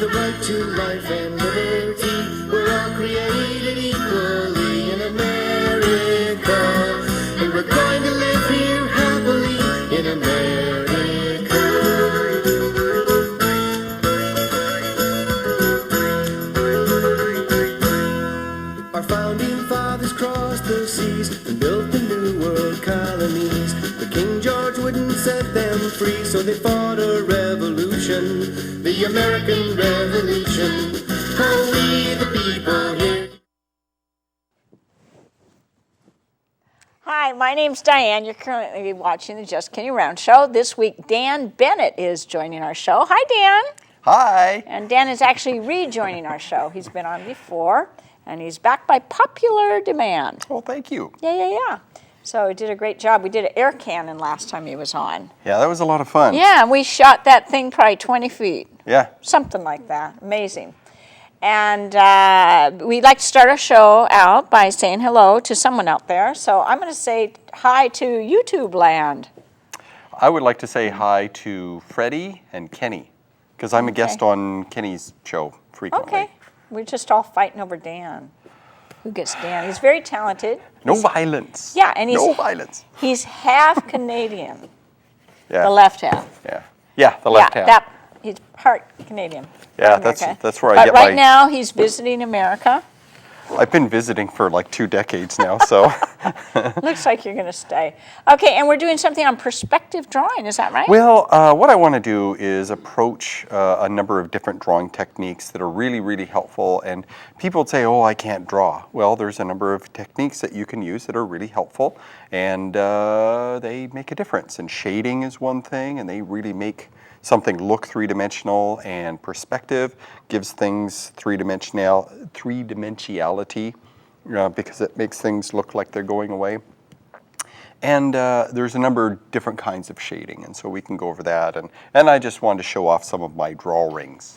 the right to life and liberty. We're all created equally in America, and we're going to live here happily in America. Our founding fathers crossed the seas and built the new world colonies, but King George wouldn't set them free, so they fought a revolution, the American Revolution. How we the people here. Hi, my name's Diane. You're currently watching the Just Kidding Around show. This week, Dan Bennett is joining our show. Hi, Dan. Hi. And Dan is actually rejoining our show. He's been on before, and he's back by popular demand. Well, thank you. Yeah. So he did a great job. We did an air cannon last time he was on. Yeah, that was a lot of fun. Yeah, and we shot that thing probably 20 feet. Yeah. Something like that. Amazing. And we'd like to start our show out by saying hello to someone out there. So I'm going to say hi to YouTube land. I would like to say hi to Freddie and Kenny, because I'm a guest on Kenny's show frequently. Okay. We're just all fighting over Dan. Who gets Dan? He's very talented. No violence. Yeah, and no violence. He's half Canadian. Yeah. The left half. Yeah, the left half. He's part Canadian. Yeah, that's where I but get right now he's visiting America. I've been visiting for like 2 decades now, so. Looks like you're going to stay. Okay, and we're doing something on perspective drawing, is that right? Well, what I want to do is approach a number of different drawing techniques that are really, really helpful. And people say, oh, I can't draw. Well, there's a number of techniques that you can use that are really helpful, and they make a difference. And shading is one thing, and they really make something look three-dimensional, and perspective gives things three-dimensionality because it makes things look like they're going away. And there's a number of different kinds of shading, and so we can go over that. And I just wanted to show off some of my drawings.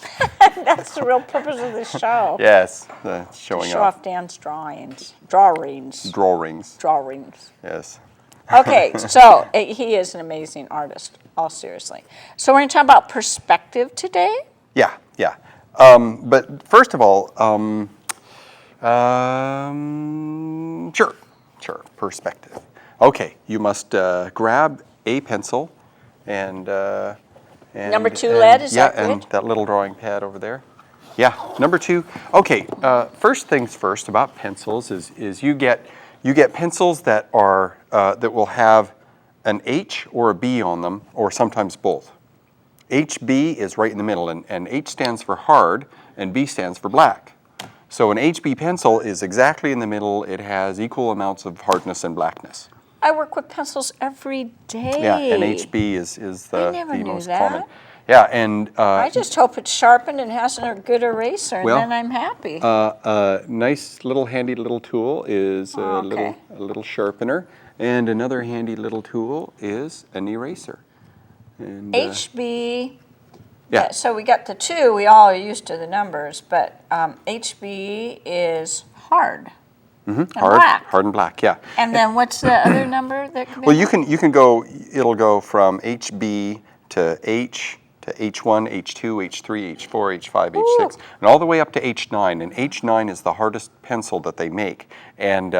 That's the real purpose of this show. Yes, showing Show off Dan's drawings. Drawings. Yes. Okay, so he is an amazing artist, all seriously. So we're going to talk about perspective today? Yeah. But first of all, sure, perspective. Okay, you must grab a pencil and number 2 lead, is that good? Yeah, and that little drawing pad over there. Yeah, number 2. Okay, first things first about pencils is you get pencils that are that will have an H or a B on them, or sometimes both. HB is right in the middle, and H stands for hard, and B stands for black. So an HB pencil is exactly in the middle. It has equal amounts of hardness and blackness. I work with pencils every day. Yeah, and HB is the most common. Yeah, and I just hope it's sharpened and has a good eraser, and then I'm happy. Nice little handy little tool is a little sharpener, and another handy little tool is an eraser. And, HB. Yeah. So we got the 2. We all are used to the numbers, but HB is hard. Mm-hmm. Hard and black. Yeah. And then what's the other number that can be? Well, you can go. It'll go from HB to H to H1, H2, H3, H4, H5, H6, and all the way up to H9. And H9 is the hardest pencil that they make, and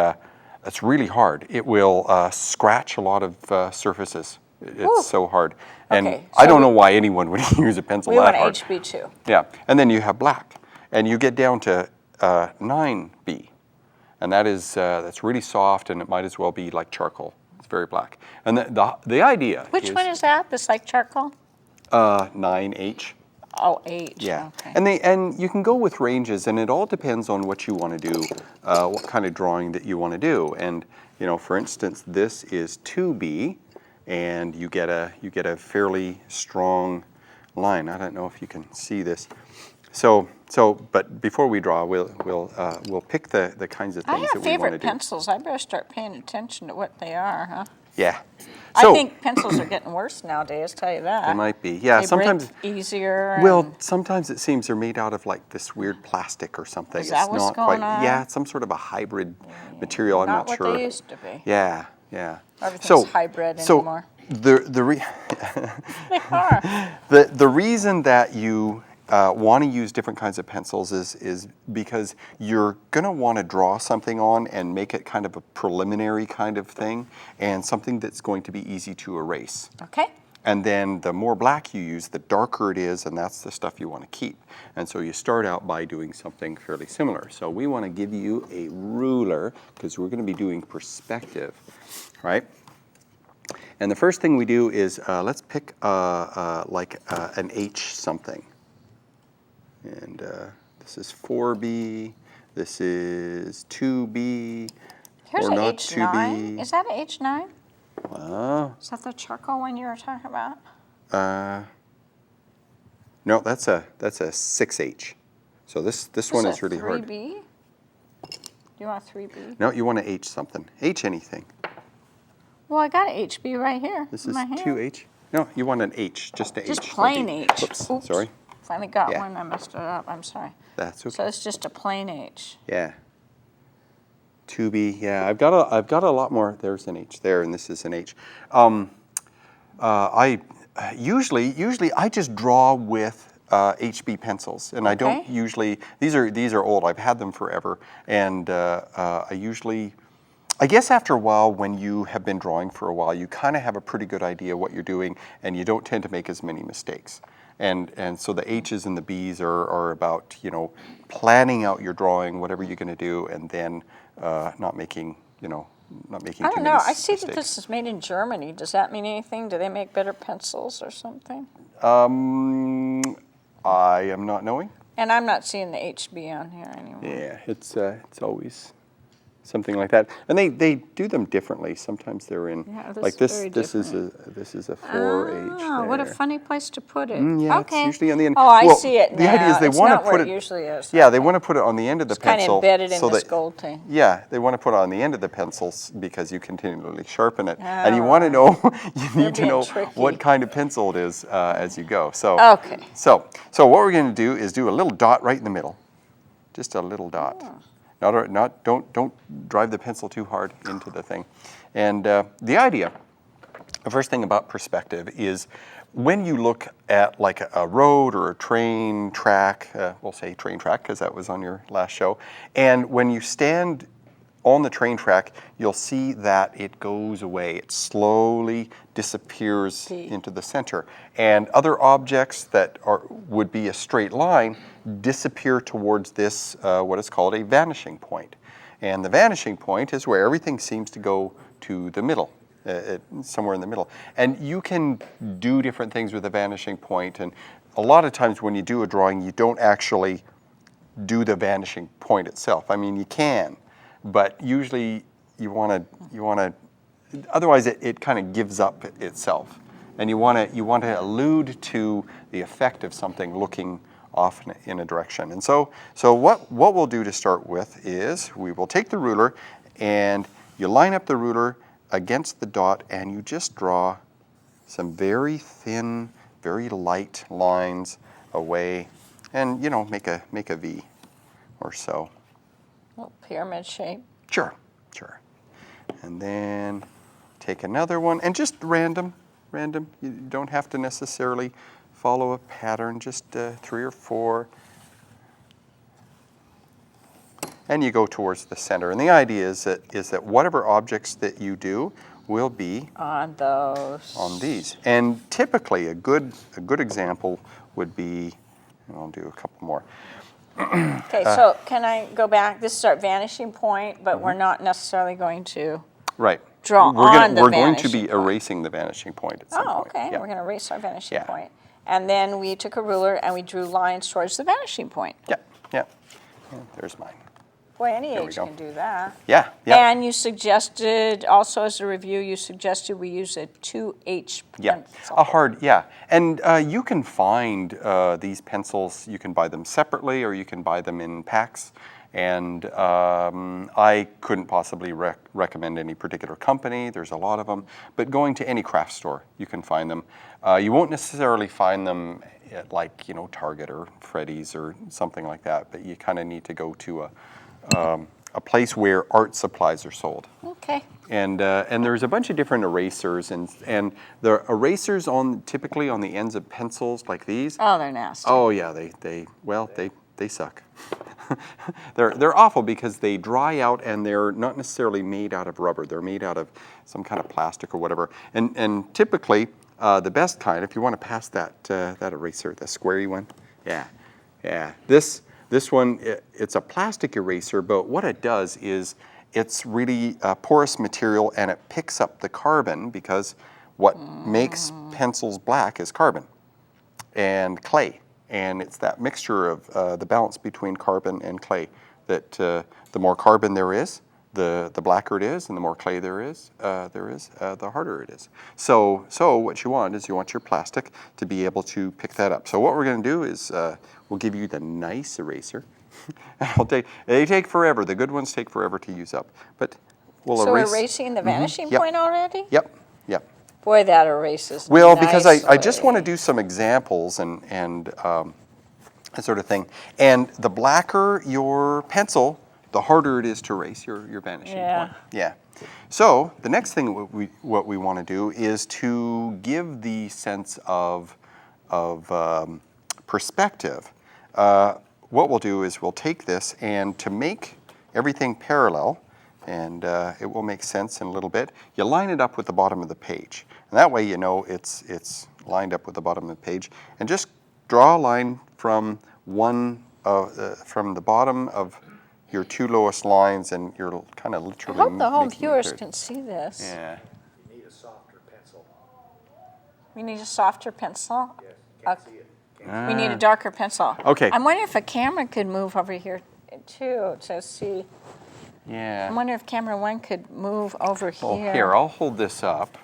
it's really hard. It will scratch a lot of surfaces. It's so hard. And Okay, I don't know why anyone would use a pencil that hard. We want HB too. Yeah, and then you have black, and you get down to 9B, and that's really soft, and it might as well be like charcoal. It's very black. And the idea. Which one is that? This like charcoal? 9H. Oh, H. Yeah. Okay. And you can go with ranges, and it all depends on what you want to do, what kind of drawing that you want to do. And for instance, this is 2B, and you get a fairly strong line. I don't know if you can see this. But before we draw, we'll pick the kinds of things that we want to do. I have favorite pencils. I better start paying attention to what they are, huh? Yeah. I think pencils are getting worse nowadays, tell you that. They might be. Yeah, they sometimes break easier. Well, sometimes it seems they're made out of like this weird plastic or something. Is that what's going on? Yeah, it's some sort of a hybrid material. I'm not sure. Not what they used to be. Yeah. Everything's hybrid anymore. They are. The reason that you want to use different kinds of pencils is because you're going to want to draw something on and make it kind of a preliminary kind of thing, and something that's going to be easy to erase. Okay. And then the more black you use, the darker it is, and that's the stuff you want to keep. And so you start out by doing something fairly similar. So we want to give you a ruler, because we're going to be doing perspective, right? And the first thing we do is, let's pick an H something. And this is 4B, this is 2B, Here's or an not H9. 2B. Is that an H9? Is that the charcoal one you were talking about? No, that's a 6H. So this one is really hard. 3B? Do you want a 3B? No, you want to H something. H anything. Well, I got an HB right here This in is my hand. 2H. No, you want an H, just an H. Just plain Don't H. Oops, Oops. sorry. Finally got Yeah. one. I messed it up. I'm sorry. That's okay. So it's just a plain H. Yeah. 2B. Yeah, I've got a lot more. There's an H there, and this is an H. I usually I just draw with HB pencils, and I don't Okay. usually. These are old. I've had them forever, and I guess after a while, when you have been drawing for a while, you kind of have a pretty good idea what you're doing, and you don't tend to make as many mistakes. And so the H's and the B's are about, planning out your drawing, whatever you're going to do, and then not making too I many don't know. I see mistakes. that this is made in Germany. Does that mean anything? Do they make better pencils or something? I am not knowing. And I'm not seeing the HB on here anymore. Yeah, it's always something like that, and they do them differently. Sometimes they're in Yeah, like this this. is very This is a 4H. Oh, what a there. funny place to put it. Yeah, okay. it's usually on the end. Oh, I Well, see it now. the idea is they it's want to not put where it. it usually is. Yeah, they want to put it on the end of the It's kind of pencil. embedded in so this that, gold thing. Yeah, they want to put it on the end of the pencils because you continually sharpen it, and you want to know you need to being know tricky. what kind of pencil it is as you go. So Okay. So what we're going to do is do a little dot right in the middle, just a little dot. Don't drive the pencil too hard into the thing. And the idea, the first thing about perspective is when you look at like a road or a train track, we'll say train track because that was on your last show, and when you stand on the train track, you'll see that it goes away. It slowly disappears into the center. And other objects that would be a straight line disappear towards this, what is called a vanishing point. And the vanishing point is where everything seems to go to the middle, somewhere in the middle. And you can do different things with a vanishing point. And a lot of times when you do a drawing, you don't actually do the vanishing point itself. I mean, you can. But usually you want to, otherwise it kind of gives up itself, and you want to allude to the effect of something looking off in a direction. And so what we'll do to start with is we will take the ruler, and you line up the ruler against the dot, and you just draw some very thin, very light lines away, and make a V or so. Little pyramid shape. Sure. And then take another one, and just random. You don't have to necessarily follow a pattern, just 3 or 4. And you go towards the center. And the idea is that whatever objects that you do will be On those. on these. And typically a good example would be, and I'll do a couple more. Okay, so can I go back? This is our vanishing point, but we're not necessarily going to Right. draw We're gonna- on the We're going to vanishing be point. erasing the vanishing point at some Oh, point. okay. Yeah. We're going to erase our vanishing Yeah. point. And then we took a ruler and we drew lines towards the vanishing point. Yeah. And there's mine. Boy, any There we age go. can do that. Yeah. And you suggested, also as a review, you suggested we use a 2H Yeah, pencil. a hard, yeah. And you can find these pencils, you can buy them separately or you can buy them in packs. And I couldn't possibly recommend any particular company. There's a lot of them. But going to any craft store, you can find them. You won't necessarily find them at Target or Freddy's or something like that. But you kind of need to go to a place where art supplies are sold. Okay. And there's a bunch of different erasers, and the erasers typically on the ends of pencils like these. Oh, they're nasty. Oh yeah, they suck. they're awful because they dry out and they're not necessarily made out of rubber. They're made out of some kind of plastic or whatever. And typically the best kind, if you want to pass that eraser, the squarey one, yeah. This one, it's a plastic eraser, but what it does is it's really porous material and it picks up the carbon because what makes pencils black is carbon and clay. And it's that mixture of the balance between carbon and clay that the more carbon there is, the blacker it is, and the more clay there is, the harder it is. So what you want is you want your plastic to be able to pick that up. So what we're going to do is we'll give you the nice eraser. They take forever. The good ones take forever to use up. But we'll erase. So erasing the vanishing point already? Yep. Boy, that erases Well, because I just nicely. want to do some examples and that sort of thing. And the blacker your pencil, the harder it is to erase your vanishing point. Yeah. So the next thing what we want to do is to give the sense of perspective. What we'll do is we'll take this, and to make everything parallel, and it will make sense in a little bit, you line it up with the bottom of the page. And that way you know it's lined up with the bottom of the page. And just draw a line from from the bottom of your two lowest lines, and you're kind of literally I hope the home making it viewers clear. can see this. Yeah. You need a softer pencil. We need a softer pencil? Yes, can't see it. We need a darker pencil. Okay. I'm wondering if a camera could move over here too to see. Yeah. I'm wondering if camera one could move over here. Oh, here, I'll hold this up.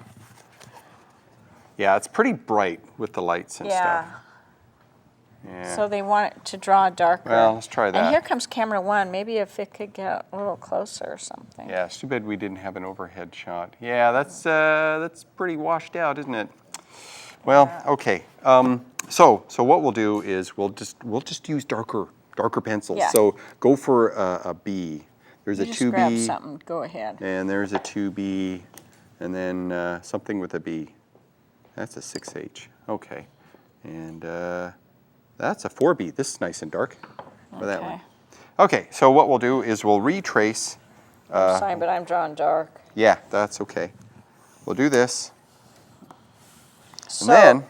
Yeah, it's pretty bright with the lights and stuff. Yeah. So they want it to draw darker. Well, let's try that. And here comes camera one. Maybe if it could get a little closer or something. Yeah, it's too bad we didn't have an overhead shot. Yeah, that's pretty washed out, isn't it? Well, okay. So what we'll do is we'll just use darker pencils. Yeah. So go for a B. There's You a just 2B. grab something. Go ahead. And there's a 2B, and then something with a B. That's a 6H. Okay. And that's a 4B. This is nice and dark for that one. Okay, so what we'll do is we'll retrace. Sorry, but I'm drawing dark. Yeah, that's okay. We'll do this. So, And then,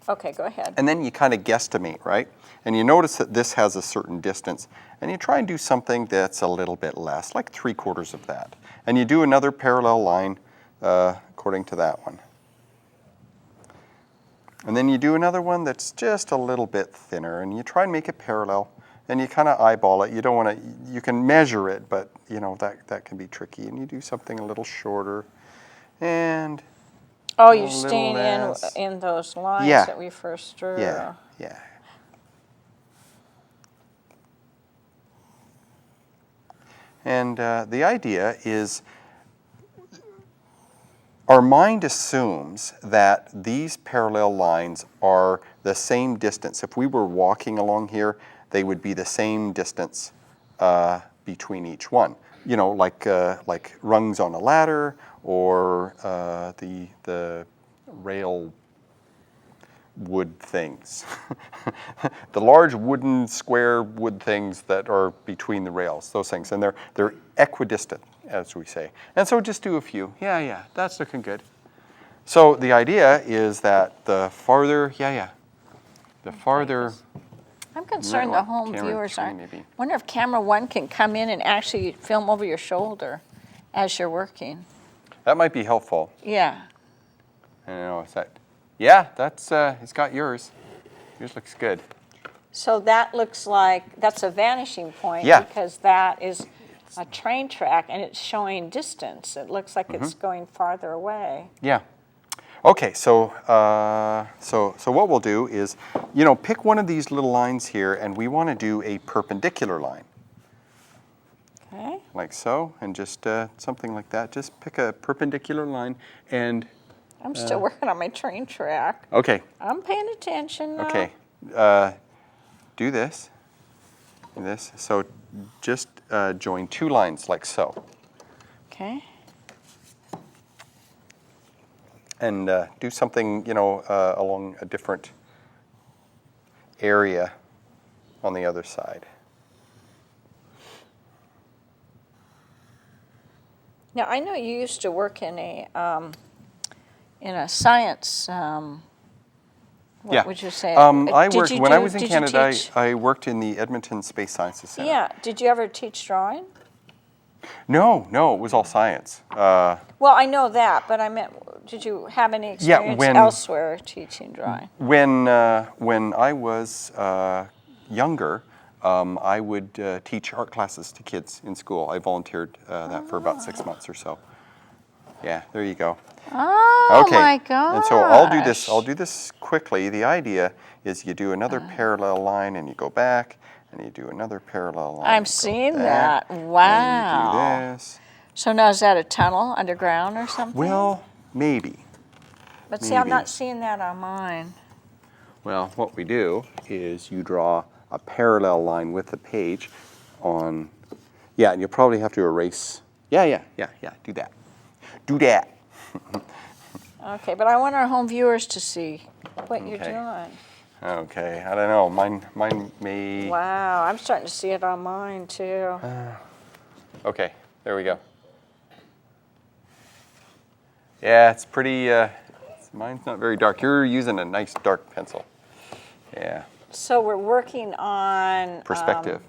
okay, go ahead. and then you kind of guesstimate, right? And you notice that this has a certain distance. And you try and do something that's a little bit less, like 3/4 of that. And you do another parallel line according to that one. And then you do another one that's just a little bit thinner, and you try and make it parallel, and you kind of eyeball it. You don't want to, you can measure it, but you know, that can be tricky. And you do something a little shorter, and Oh, a you're little staying less. in those lines Yeah. that we first drew. yeah. And the idea is our mind assumes that these parallel lines are the same distance. If we were walking along here, they would be the same distance between each one. You know, like rungs on a ladder, or the rail wood things. The large wooden square wood things that are between the rails, those things. And they're equidistant, as we say. And so just do a few. Yeah, that's looking good. So the idea is that the farther, the farther. I'm concerned the home Camera viewers three, aren't. maybe. Wonder if camera one can come in and actually film over your shoulder as you're working. That might be helpful. Yeah. I don't know, is that? Yeah, that's, it's got yours. Yours looks good. So that looks like, that's a vanishing point. Yeah. Because that is a train track and it's showing distance. It looks like it's going farther away. Yeah. Okay, so what we'll do is, you know, pick one of these little lines here, and we want to do a perpendicular line. Okay. Like so, and just something like that. Just pick a perpendicular line, and I'm still working on my train track. okay, I'm paying attention now. okay. Do this, and this. So just join two lines like so. Okay. do something, along a different area on the other side. Now, I know you used to work in a science. What would you say? I Did worked you when I was in did you Canada. teach- I worked in the Edmonton Space Sciences Center. Yeah. Did you ever teach drawing? No, it was all science. Well, I know that, but I meant, did you have any experience elsewhere teaching drawing? When I was younger, I would teach art classes to kids in school. I volunteered that for about 6 months or so. Yeah, there you go. Oh, Okay. my gosh. And so I'll do this quickly. The idea is you do another parallel line and you go back, and you do another parallel line. I'm seeing that. Wow. And you do this. So now is that a tunnel underground or something? Well, maybe. But see, I'm not maybe. seeing that on mine. Well, what we do is you draw a parallel line with the page on, and you'll probably have to erase. Yeah, do that. Do that. Okay, but I want our home viewers to see what you're Okay. doing. Okay, I don't know. Mine may. Wow, I'm starting to see it on mine too. Okay, there we go. Yeah, it's pretty. Mine's not very dark. You're using a nice dark pencil. Yeah. So we're working on Perspective.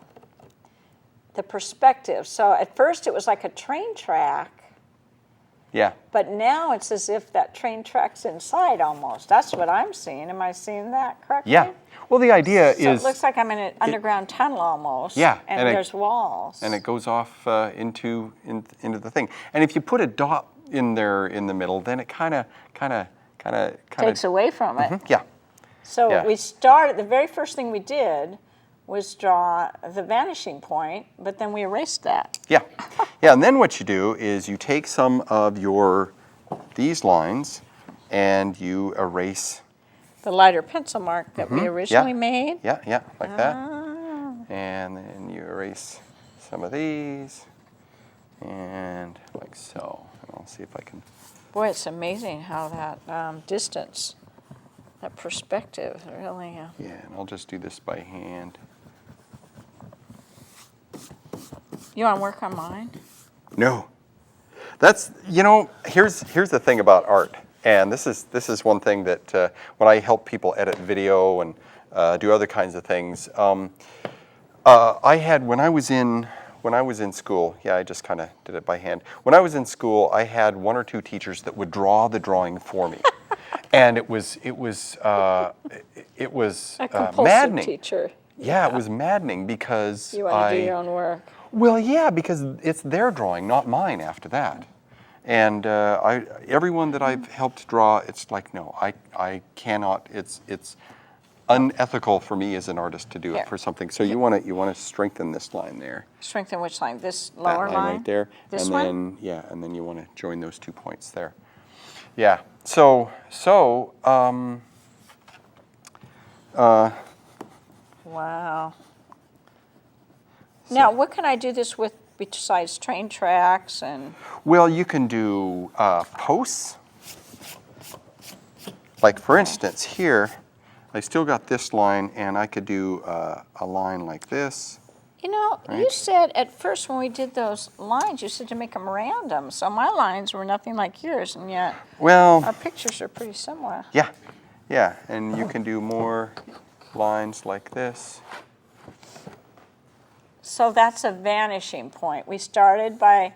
the perspective. So at first it was like a train track, Yeah. but now it's as if that train track's inside almost. That's what I'm seeing. Am I seeing that correctly? Yeah. Well, the idea So is. it looks like I'm in an underground tunnel almost. Yeah, And, and there's walls. And it goes off into the thing. And if you put a dot in there in the middle, then it kind of takes away from it. Yeah. So Yeah. we started, the very first thing we did was draw the vanishing point, but then we erased that. Yeah. Yeah, and then what you do is you take some of these lines and you erase. The lighter pencil mark that we originally made. Yeah, like that. Ah. And then you erase some of these and like so. And I'll see if I can. Boy, it's amazing how that distance, that perspective really. Yeah, and I'll just do this by hand. You want to work on mine? No. That's, here's the thing about art. And this is one thing that when I help people edit video and do other kinds of things, I had when I was in school, I just kind of did it by hand. When I was in school, I had one or two teachers that would draw the drawing for me, and it was A compulsive maddening. teacher. Yeah, it was maddening because You want to do your own work. Well, yeah, because it's their drawing, not mine. After that. And everyone that I've helped draw, it's like, no, I cannot. It's unethical for me as an artist to do Here. it for something. So you want to strengthen this line there. Strengthen which line? This That lower line? right there. This and one? then and then you want to join those 2 points there. Yeah. So Wow. Now, what can I do this with besides train tracks and? well, you can do posts. Like for instance, here, I still got this line, and I could do a line like this. You know, you Right. said at first when we did those lines, you said to make them random. So my lines were nothing like yours, and yet Well, our pictures are pretty similar. yeah, and you can do more lines like this. So that's a vanishing point. We started by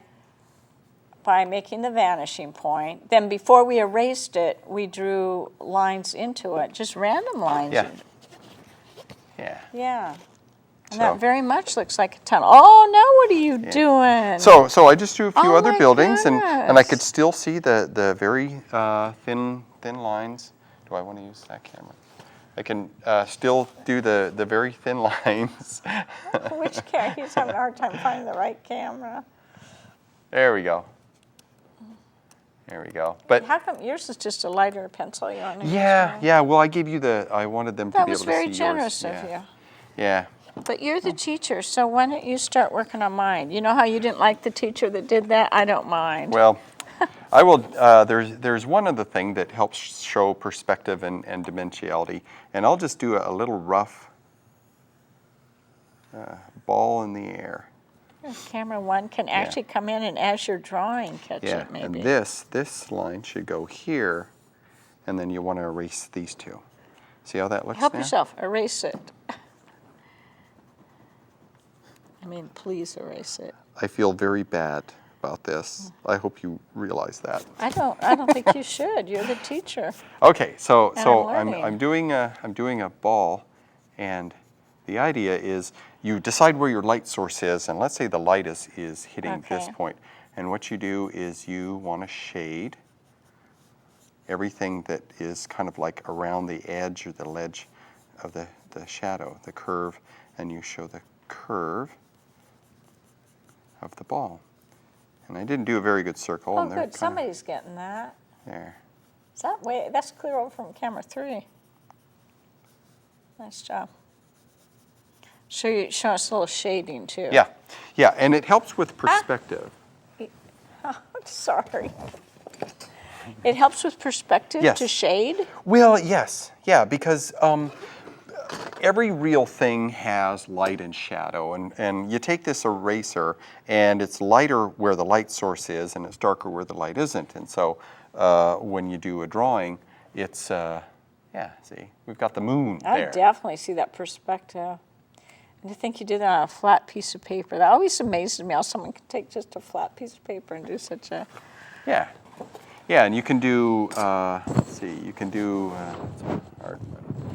making the vanishing point. Then before we erased it, we drew lines into it, just random lines. Yeah. Yeah. Yeah. And So- that very much looks like a tunnel. Oh, now what are you doing? So I just drew a few Oh other my buildings, and I goodness. could still see the very thin lines. Do I want to use that camera? I can still do the very thin lines. Which camera? He's having a hard time finding the right camera. There we go. There we go. But How come yours is just a lighter pencil? You want to use yeah, mine? yeah. Well, I gave you I wanted them to That be was able to see very generous yours. of you. Yeah. But you're the teacher, so why don't you start working on mine? You know how you didn't like the teacher that did that? I don't mind. Well, I will, there's one other thing that helps show perspective and dimensionality, and I'll just do a little rough ball in the air. Camera 1 can actually come in and as you're drawing, catch Yeah, it maybe. and this line should go here, and then you want to erase these two. See how that looks Help now? yourself, erase it. I mean, please erase it. I feel very bad about this. I hope you realize that. I don't think you should. You're the teacher. Okay, so And I'm learning. doing a ball, and the idea is you decide where your light source is, and let's say the light is hitting this Okay. point. And what you do is you want to shade everything that is kind of like around the edge or the ledge of the shadow, the curve, and you show the curve of the ball. And I didn't do a very good circle. Oh, and they're good. kinda Somebody's getting that. there. Is that way? That's clear over from camera 3. Nice job. Show us a little shading too. Yeah, yeah, and it helps with perspective. Sorry. It helps with perspective Yes. to shade? Well, yes, yeah, because every real thing has light and shadow, and you take this eraser, and it's lighter where the light source is, and it's darker where the light isn't. And so when you do a drawing, it's, yeah, see, we've got the moon I there. definitely see that perspective. And to think you did that on a flat piece of paper. That always amazes me how someone can take just a flat piece of paper and do such a... Yeah, yeah, and you can do, let's see, you can do, it's hard,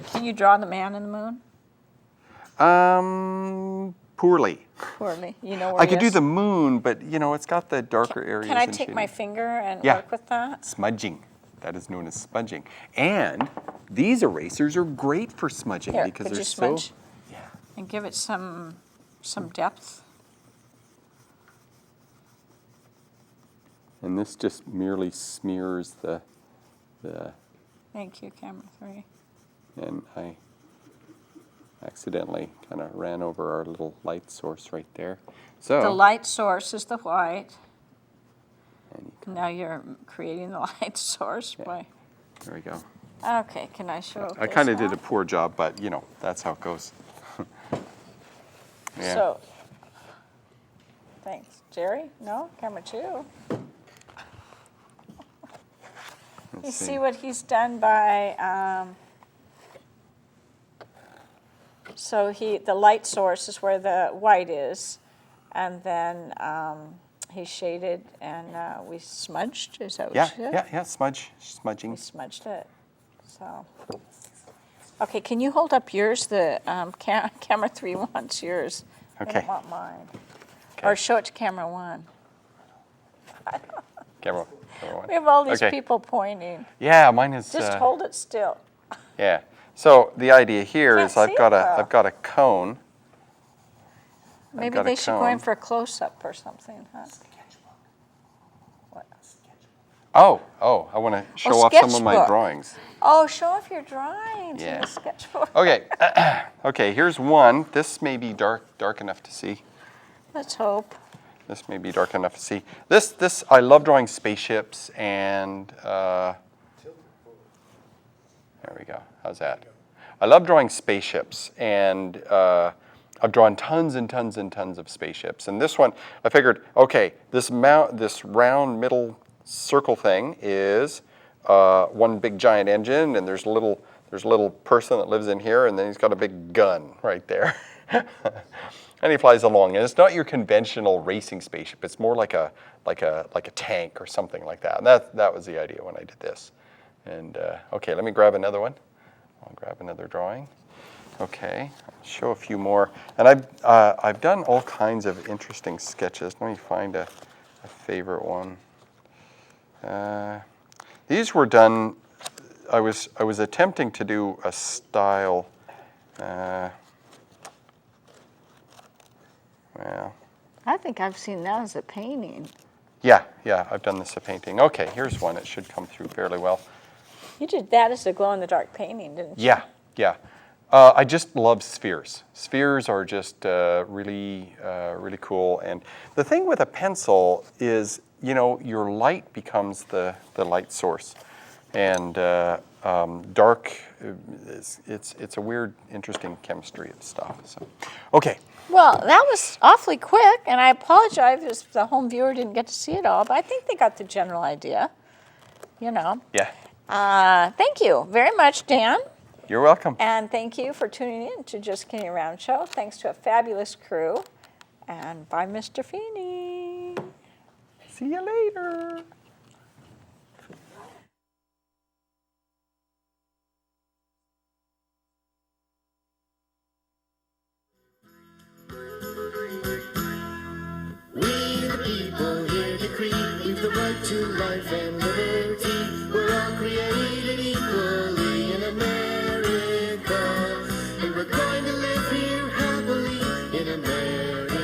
Can you draw the man in the moon? poorly. Poorly. You know where I he could do is? the moon, but you know, it's got the darker areas. Can I and take shading. my finger and Yeah. work with that? Smudging. That is known as smudging. And these erasers are great for smudging Here, because could they're you so. smudge? Yeah. And give it some depth. And this just merely smears the, Thank you, camera 3. and I accidentally kind of ran over our little light source right there. So. The light source is the white. And you Now you're creating the light source by... there we go. Okay, can I show I this kind of did now? a poor job, but you know, that's how it goes. Yeah. So, thanks. Jerry? No? Camera 2? You see what he's done by, so the light source is where the white is, and then he shaded and we smudged, is that what Yeah, you said? yeah, smudging. We smudged it, so. Okay, can you hold up yours? The camera 3 wants yours. I Okay. don't want mine. Okay. Or show it to camera 1. Camera one. We have all these Okay. people pointing. Yeah, mine is. Just hold it still. Yeah. So the idea here Can't is I've see got it, a though. I've got a cone. Maybe got a they should go in cone. for a close-up or something, huh? What? Oh, I want to show off some of my sketchbook. drawings. Oh, show off your drawings in Yeah. the sketchbook. Okay. Okay. Here's one. This may be dark enough to see. Let's hope. This may be dark enough to see. This I love drawing spaceships and. There we go. How's that? I love drawing spaceships, and I've drawn tons and tons and tons of spaceships. And this one, I figured, okay, this round middle circle thing is one big giant engine, and there's a little person that lives in here, and then he's got a big gun right there. And he flies along, and it's not your conventional racing spaceship. It's more like a tank or something like that. And that was the idea when I did this. And okay, let me grab another one. I'll grab another drawing. Okay, I'll show a few more. And I've done all kinds of interesting sketches. Let me find a favorite one. These were done. I was attempting to do a style. Well. I think I've seen that as a painting. Yeah, I've done this a painting. Okay, here's one. It should come through fairly well. You did that as a glow-in-the-dark painting, didn't you? Yeah. I just love spheres. Spheres are just really cool. And the thing with a pencil is you know, your light becomes the light source. And dark, it's a weird, interesting chemistry of stuff. So, okay. Well, that was awfully quick, and I apologize if the home viewer didn't get to see it all, but I think they got the general idea, you know. Yeah. Thank you very much, Dan. You're welcome. And thank you for tuning in to Just Kidding Around Show. Thanks to a fabulous crew. And bye, Mr. Feeney. See you later. We the people here decree we've the right to life and liberty. We're all created equally in America, and we're going to live here happily in America.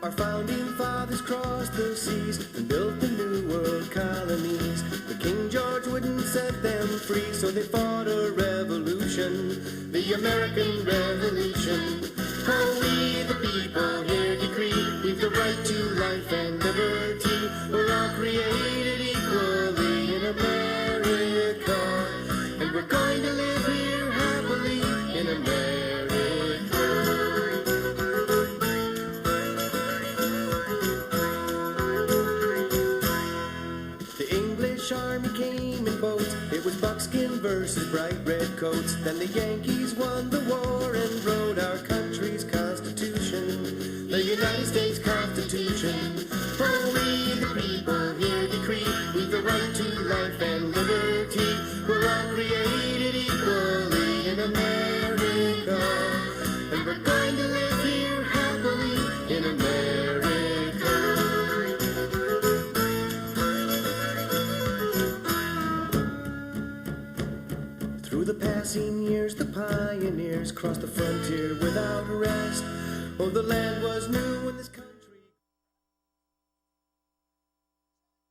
Our founding fathers crossed the seas and built the new world colonies. But King George wouldn't set them free, so they fought a revolution, the American Revolution. Oh, we the people here decree we've the right to life and liberty. We're all created equally in America, and we're going to live here happily in America. The English army came in boats. It was buckskin versus bright red coats. Then the Yankees won the war and wrote our country's constitution, the United States Constitution. Oh, we the people here decree we've the right to life and liberty. We're all created equally in America, and we're going to live here happily in America. Through the passing years, the pioneers crossed the frontier without rest. Oh, the land was new when this country